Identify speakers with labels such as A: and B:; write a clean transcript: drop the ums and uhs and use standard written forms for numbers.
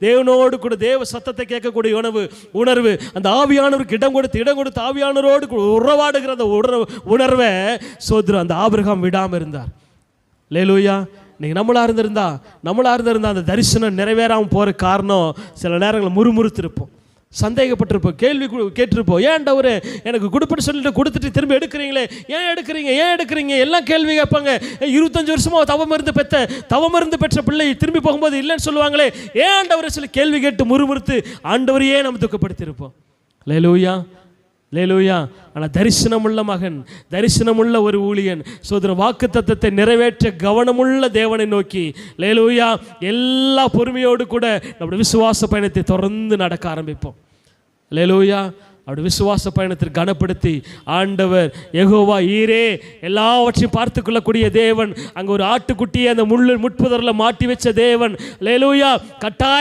A: தேவனோடு கூட தேவ சத்தத்தை கேட்கக்கூடிய உணர்வு அந்த ஆவியானவருக்கு இடம் கொடுத்து ஆவியானவரோடு உறவாடுகிற அந்த உணர்வை சோதரம் அந்த ஆபிரகாம் விடாமல் இருந்தார். அல்லேலூயா. நீங்கள் நம்மளாக இருந்திருந்தா அந்த தரிசனம் நிறைவேறாமல் போகிற காரணம் சில நேரங்களில் முறுமுறுத்திருப்போம், சந்தேகப்பட்டிருப்போம், கேள்வி கேட்டிருப்போம். ஏன்டவரே எனக்கு கொடுப்பன்னு சொல்லிட்டு கொடுத்துட்டு திரும்ப எடுக்கிறீங்களே, ஏன் எடுக்கிறீங்க எல்லாம் கேள்வி கேட்பாங்க. 25 வருஷமாக தவமிருந்து பெற்ற பிள்ளை திரும்பி போகும்போது இல்லைன்னு சொல்லுவாங்களே, ஏன் ஆண்டவரை சொல்லி கேள்வி கேட்டு முறுமுறுத்து ஆண்டவரையே நம்ம துக்கப்படுத்தியிருப்போம். அல்லேலூயா, அல்லேலூயா. ஆனால் தரிசனமுள்ள மகன், தரிசனமுள்ள ஒரு ஊழியன், சோதர வாக்கு தத்தத்தை நிறைவேற்ற கவனமுள்ள தேவனை நோக்கி அல்லேலூயா எல்லா பொறுமையோடு கூட நம்முடைய விசுவாச பயணத்தை தொடர்ந்து நடக்க ஆரம்பிப்போம். அல்லேலூயா. அப்படி விசுவாச பயணத்தில் கனப்படுத்தி ஆண்டவர் யெகோவா ஈரே எல்லாவற்றையும் பார்த்து கொள்ளக்கூடிய தேவன், அங்கே ஒரு ஆட்டுக்குட்டியை அந்த முட்புதரில் மாட்டி வச்ச தேவன், அல்லேலூயா, கட்டாய